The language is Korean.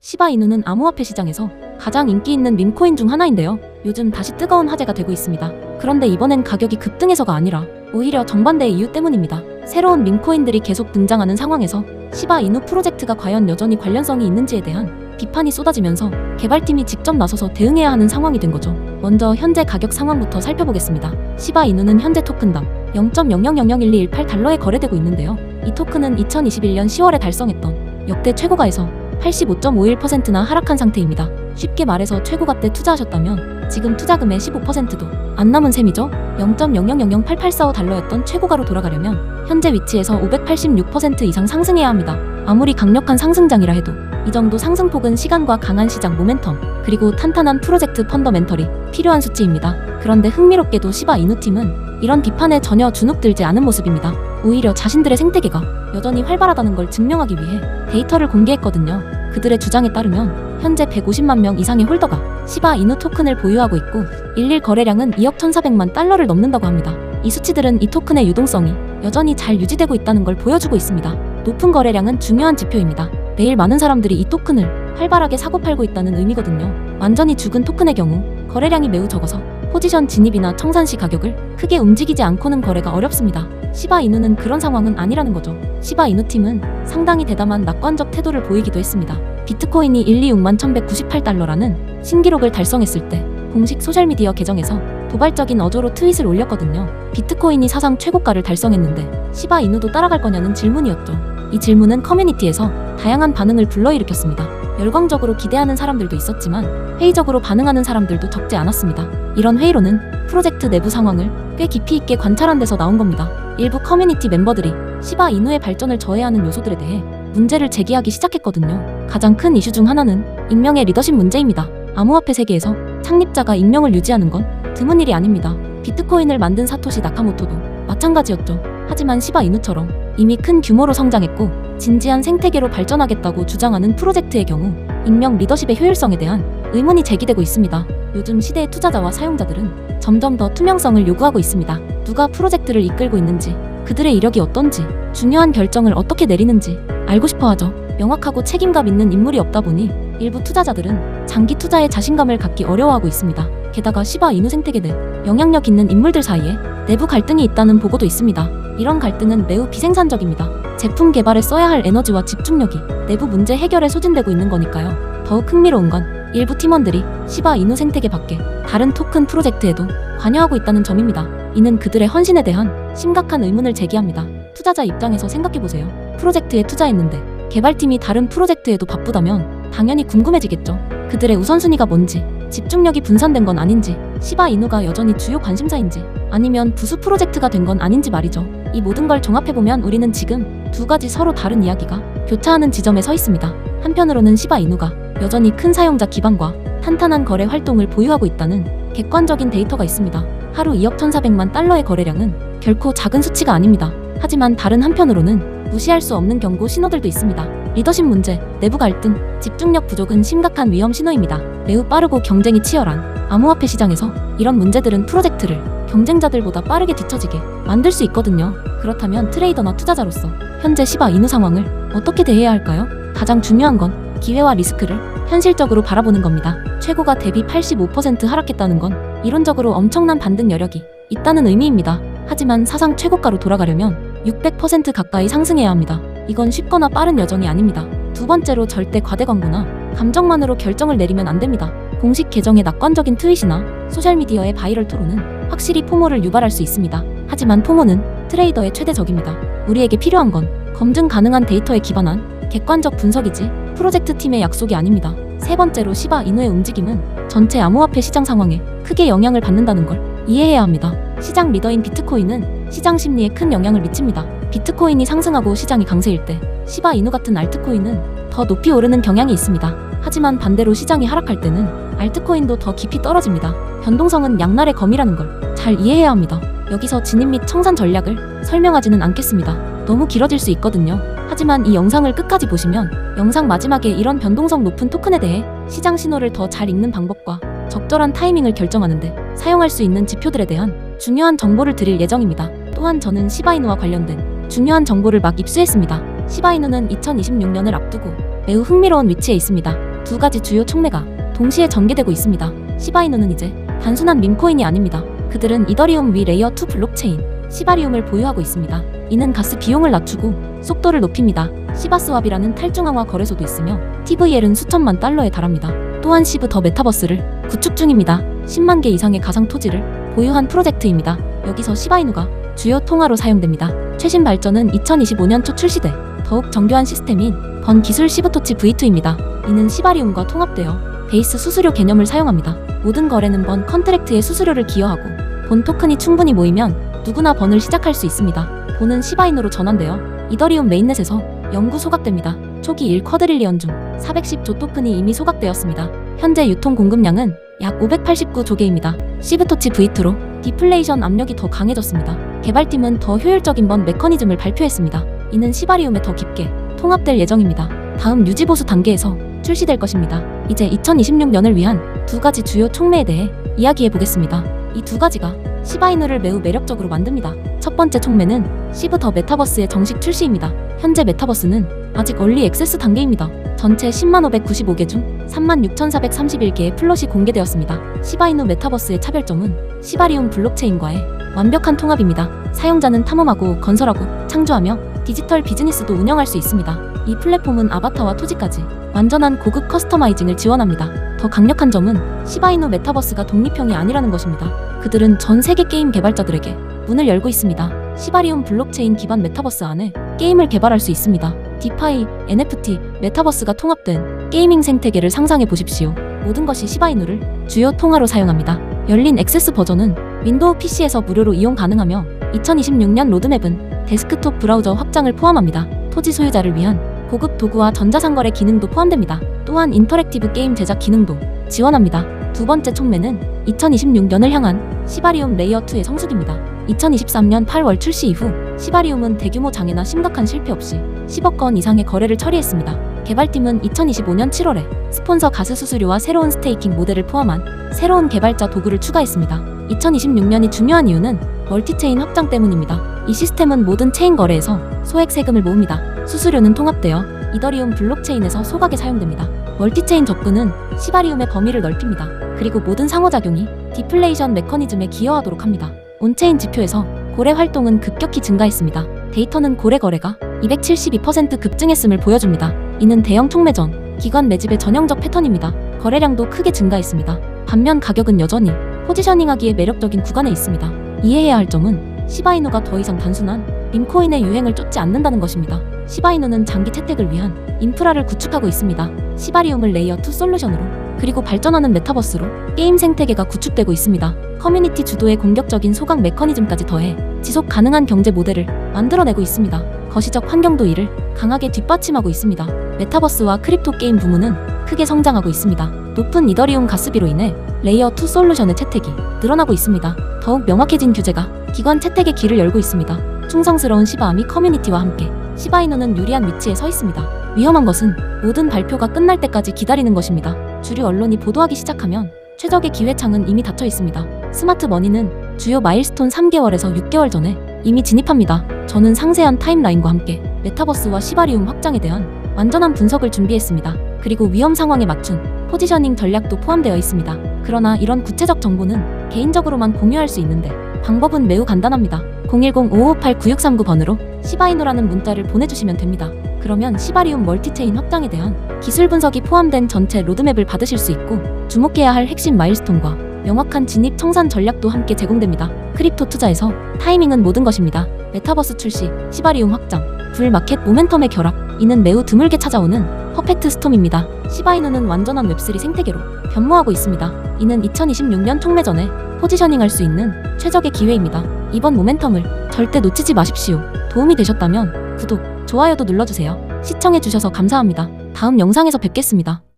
시바이누는 암호화폐 시장에서 가장 인기 있는 밈코인 중 하나인데요. 요즘 다시 뜨거운 화제가 되고 있습니다. 그런데 이번엔 가격이 급등해서가 아니라 오히려 정반대의 이유 때문입니다. 새로운 밈코인들이 계속 등장하는 상황에서 시바이누 프로젝트가 과연 여전히 관련성이 있는지에 대한 비판이 쏟아지면서 개발팀이 직접 나서서 대응해야 하는 상황이 된 거죠. 먼저 현재 가격 상황부터 살펴보겠습니다. 시바이누는 현재 토큰당 0.00001218달러에 거래되고 있는데요. 이 토큰은 2021년 10월에 달성했던 역대 최고가에서 85.51%나 하락한 상태입니다. 쉽게 말해서 최고가 때 투자하셨다면 지금 투자금의 15%도 안 남은 셈이죠. 0.00008845달러였던 최고가로 돌아가려면 현재 위치에서 586% 이상 상승해야 합니다. 아무리 강력한 상승장이라 해도 이 정도 상승폭은 시간과 강한 시장 모멘텀 그리고 탄탄한 프로젝트 펀더멘털이 필요한 수치입니다. 그런데 흥미롭게도 시바이누 팀은 이런 비판에 전혀 주눅들지 않은 모습입니다. 오히려 자신들의 생태계가 여전히 활발하다는 걸 증명하기 위해 데이터를 공개했거든요. 그들의 주장에 따르면 현재 150만 명 이상의 홀더가 시바이누 토큰을 보유하고 있고 일일 거래량은 2억 1,400만 달러를 넘는다고 합니다. 이 수치들은 이 토큰의 유동성이 여전히 잘 유지되고 있다는 걸 보여주고 있습니다. 높은 거래량은 중요한 지표입니다. 매일 많은 사람들이 이 토큰을 활발하게 사고팔고 있다는 의미거든요. 완전히 죽은 토큰의 경우 거래량이 매우 적어서 포지션 진입이나 청산 시 가격을 크게 움직이지 않고는 거래가 어렵습니다. 시바이누는 그런 상황은 아니라는 거죠. 시바이누 팀은 상당히 대담한 낙관적 태도를 보이기도 했습니다. 비트코인이 126만 1,198달러라는 신기록을 달성했을 때 공식 소셜미디어 계정에서 도발적인 어조로 트윗을 올렸거든요. 비트코인이 사상 최고가를 달성했는데 시바이누도 따라갈 거냐는 질문이었죠. 이 질문은 커뮤니티에서 다양한 반응을 불러일으켰습니다. 열광적으로 기대하는 사람들도 있었지만 회의적으로 반응하는 사람들도 적지 않았습니다. 이런 회의로는 프로젝트 내부 상황을 꽤 깊이 있게 관찰한 데서 나온 겁니다. 일부 커뮤니티 멤버들이 시바이누의 발전을 저해하는 요소들에 대해 문제를 제기하기 시작했거든요. 가장 큰 이슈 중 하나는 익명의 리더십 문제입니다. 암호화폐 세계에서 창립자가 익명을 유지하는 건 드문 일이 아닙니다. 비트코인을 만든 사토시 나카모토도 마찬가지였죠. 하지만 시바이누처럼 이미 큰 규모로 성장했고 진지한 생태계로 발전하겠다고 주장하는 프로젝트의 경우 익명 리더십의 효율성에 대한 의문이 제기되고 있습니다. 요즘 시대의 투자자와 사용자들은 점점 더 투명성을 요구하고 있습니다. 누가 프로젝트를 이끌고 있는지, 그들의 이력이 어떤지, 중요한 결정을 어떻게 내리는지 알고 싶어 하죠. 명확하고 책임감 있는 인물이 없다 보니 일부 투자자들은 장기 투자에 자신감을 갖기 어려워하고 있습니다. 게다가 시바이누 생태계 내 영향력 있는 인물들 사이에 내부 갈등이 있다는 보고도 있습니다. 이런 갈등은 매우 비생산적입니다. 제품 개발에 써야 할 에너지와 집중력이 내부 문제 해결에 소진되고 있는 거니까요. 더욱 흥미로운 건 일부 팀원들이 시바이누 생태계 밖에 다른 토큰 프로젝트에도 관여하고 있다는 점입니다. 이는 그들의 헌신에 대한 심각한 의문을 제기합니다. 투자자 입장에서 생각해보세요. 프로젝트에 투자했는데 개발팀이 다른 프로젝트에도 바쁘다면 당연히 궁금해지겠죠. 그들의 우선순위가 뭔지, 집중력이 분산된 건 아닌지, 시바이누가 여전히 주요 관심사인지, 아니면 부수 프로젝트가 된 건 아닌지 말이죠. 이 모든 걸 종합해보면 우리는 지금 두 가지 서로 다른 이야기가 교차하는 지점에 서 있습니다. 한편으로는 시바이누가 여전히 큰 사용자 기반과 탄탄한 거래 활동을 보유하고 있다는 객관적인 데이터가 있습니다. 하루 2억 1,400만 달러의 거래량은 결코 작은 수치가 아닙니다. 하지만 다른 한편으로는 무시할 수 없는 경고 신호들도 있습니다. 리더십 문제, 내부 갈등, 집중력 부족은 심각한 위험 신호입니다. 매우 빠르고 경쟁이 치열한 암호화폐 시장에서 이런 문제들은 프로젝트를 경쟁자들보다 빠르게 뒤처지게 만들 수 있거든요. 그렇다면 트레이더나 투자자로서 현재 시바이누 상황을 어떻게 대해야 할까요? 가장 중요한 건 기회와 리스크를 현실적으로 바라보는 겁니다. 최고가 대비 85% 하락했다는 건 이론적으로 엄청난 반등 여력이 있다는 의미입니다. 하지만 사상 최고가로 돌아가려면 600% 가까이 상승해야 합니다. 이건 쉽거나 빠른 여정이 아닙니다. 두 번째로 절대 과대 광고나 감정만으로 결정을 내리면 안 됩니다. 공식 계정의 낙관적인 트윗이나 소셜미디어의 바이럴 토론은 확실히 포모를 유발할 수 있습니다. 하지만 포모는 트레이더의 최대 적입니다. 우리에게 필요한 건 검증 가능한 데이터에 기반한 객관적 분석이지 프로젝트 팀의 약속이 아닙니다. 세 번째로 시바이누의 움직임은 전체 암호화폐 시장 상황에 크게 영향을 받는다는 걸 이해해야 합니다. 시장 리더인 비트코인은 시장 심리에 큰 영향을 미칩니다. 비트코인이 상승하고 시장이 강세일 때 시바이누 같은 알트코인은 더 높이 오르는 경향이 있습니다. 하지만 반대로 시장이 하락할 때는 알트코인도 더 깊이 떨어집니다. 변동성은 양날의 검이라는 걸 잘 이해해야 합니다. 여기서 진입 및 청산 전략을 설명하지는 않겠습니다. 너무 길어질 수 있거든요. 하지만 이 영상을 끝까지 보시면 영상 마지막에 이런 변동성 높은 토큰에 대해 시장 신호를 더 잘 읽는 방법과 적절한 타이밍을 결정하는데 사용할 수 있는 지표들에 대한 중요한 정보를 드릴 예정입니다. 또한 저는 시바이누와 관련된 중요한 정보를 막 입수했습니다. 시바이누는 2026년을 앞두고 매우 흥미로운 위치에 있습니다. 두 가지 주요 촉매가 동시에 전개되고 있습니다. 시바이누는 이제 단순한 밈코인이 아닙니다. 그들은 이더리움 위 레이어 2 블록체인 시바리움을 보유하고 있습니다. 이는 가스 비용을 낮추고 속도를 높입니다. 시바스왑이라는 탈중앙화 거래소도 있으며 TVL은 수천만 달러에 달합니다. 또한 시브 더 메타버스를 구축 중입니다. 10만 개 이상의 가상 토지를 보유한 프로젝트입니다. 여기서 시바이누가 주요 통화로 사용됩니다. 최신 발전은 2025년 초 출시돼 더욱 정교한 시스템인 번 기술 시브토치 V2입니다. 이는 시바리움과 통합되어 베이스 수수료 개념을 사용합니다. 모든 거래는 번 컨트랙트의 수수료를 기여하고 본 토큰이 충분히 모이면 누구나 번을 시작할 수 있습니다. 본은 시바이누로 전환되어 이더리움 메인넷에서 영구 소각됩니다. 초기 1쿼드릴리언 중 410조 토큰이 이미 소각되었습니다. 현재 유통 공급량은 약 589조 개입니다. 시브토치 V2로 디플레이션 압력이 더 강해졌습니다. 개발팀은 더 효율적인 번 메커니즘을 발표했습니다. 이는 시바리움에 더 깊게 통합될 예정입니다. 다음 유지보수 단계에서 출시될 것입니다. 이제 2026년을 위한 두 가지 주요 촉매에 대해 이야기해 보겠습니다. 이 두 가지가 시바이누를 매우 매력적으로 만듭니다. 첫 번째 촉매는 시브 더 메타버스의 정식 출시입니다. 현재 메타버스는 아직 얼리 액세스 단계입니다. 전체 10만 595개 중 36,431개의 플롯이 공개되었습니다. 시바이누 메타버스의 차별점은 시바리움 블록체인과의 완벽한 통합입니다. 사용자는 탐험하고 건설하고 창조하며 디지털 비즈니스도 운영할 수 있습니다. 이 플랫폼은 아바타와 토지까지 완전한 고급 커스터마이징을 지원합니다. 더 강력한 점은 시바이누 메타버스가 독립형이 아니라는 것입니다. 그들은 전 세계 게임 개발자들에게 문을 열고 있습니다. 시바리움 블록체인 기반 메타버스 안에 게임을 개발할 수 있습니다. 디파이, NFT, 메타버스가 통합된 게이밍 생태계를 상상해 보십시오. 모든 것이 시바이누를 주요 통화로 사용합니다. 열린 액세스 버전은 윈도우 PC에서 무료로 이용 가능하며 2026년 로드맵은 데스크톱 브라우저 확장을 포함합니다. 토지 소유자를 위한 고급 도구와 전자상거래 기능도 포함됩니다. 또한 인터랙티브 게임 제작 기능도 지원합니다. 두 번째 촉매는 2026년을 향한 시바리움 레이어 2의 성숙입니다. 2023년 8월 출시 이후 시바리움은 대규모 장애나 심각한 실패 없이 10억 건 이상의 거래를 처리했습니다. 개발팀은 2025년 7월에 스폰서 가스 수수료와 새로운 스테이킹 모델을 포함한 새로운 개발자 도구를 추가했습니다. 2026년이 중요한 이유는 멀티체인 확장 때문입니다. 이 시스템은 모든 체인 거래에서 소액 세금을 모읍니다. 수수료는 통합되어 이더리움 블록체인에서 소각에 사용됩니다. 멀티체인 접근은 시바리움의 범위를 넓힙니다. 그리고 모든 상호작용이 디플레이션 메커니즘에 기여하도록 합니다. 온체인 지표에서 고래 활동은 급격히 증가했습니다. 데이터는 고래 거래가 272% 급증했음을 보여줍니다. 이는 대형 촉매 전 기관 매집의 전형적 패턴입니다. 거래량도 크게 증가했습니다. 반면 가격은 여전히 포지셔닝하기에 매력적인 구간에 있습니다. 이해해야 할 점은 시바이누가 더 이상 단순한 밈코인의 유행을 쫓지 않는다는 것입니다. 시바이누는 장기 채택을 위한 인프라를 구축하고 있습니다. 시바리움을 레이어 2 솔루션으로 그리고 발전하는 메타버스로 게임 생태계가 구축되고 있습니다. 커뮤니티 주도의 공격적인 소각 메커니즘까지 더해 지속 가능한 경제 모델을 만들어내고 있습니다. 거시적 환경도 이를 강하게 뒷받침하고 있습니다. 메타버스와 크립토 게임 부문은 크게 성장하고 있습니다. 높은 이더리움 가스비로 인해 레이어 2 솔루션의 채택이 늘어나고 있습니다. 더욱 명확해진 규제가 기관 채택의 길을 열고 있습니다. 충성스러운 시바아미 커뮤니티와 함께 시바이누는 유리한 위치에 서 있습니다. 위험한 것은 모든 발표가 끝날 때까지 기다리는 것입니다. 주류 언론이 보도하기 시작하면 최적의 기회창은 이미 닫혀 있습니다. 스마트 머니는 주요 마일스톤 3개월에서 6개월 전에 이미 진입합니다. 저는 상세한 타임라인과 함께 메타버스와 시바리움 확장에 대한 완전한 분석을 준비했습니다. 그리고 위험 상황에 맞춘 포지셔닝 전략도 포함되어 있습니다. 그러나 이런 구체적 정보는 개인적으로만 공유할 수 있는데 방법은 매우 간단합니다. 010-558-9639번으로 시바이누라는 문자를 보내주시면 됩니다. 그러면 시바리움 멀티체인 확장에 대한 기술 분석이 포함된 전체 로드맵을 받으실 수 있고 주목해야 할 핵심 마일스톤과 명확한 진입 청산 전략도 함께 제공됩니다. 크립토 투자에서 타이밍은 모든 것입니다. 메타버스 출시, 시바리움 확장, 불마켓 모멘텀의 결합, 이는 매우 드물게 찾아오는 퍼펙트 스톰입니다. 시바이누는 완전한 웹3 생태계로 변모하고 있습니다. 이는 2026년 촉매 전에 포지셔닝할 수 있는 최적의 기회입니다. 이번 모멘텀을 절대 놓치지 마십시오. 도움이 되셨다면 구독, 좋아요도 눌러주세요. 시청해주셔서 감사합니다. 다음 영상에서 뵙겠습니다.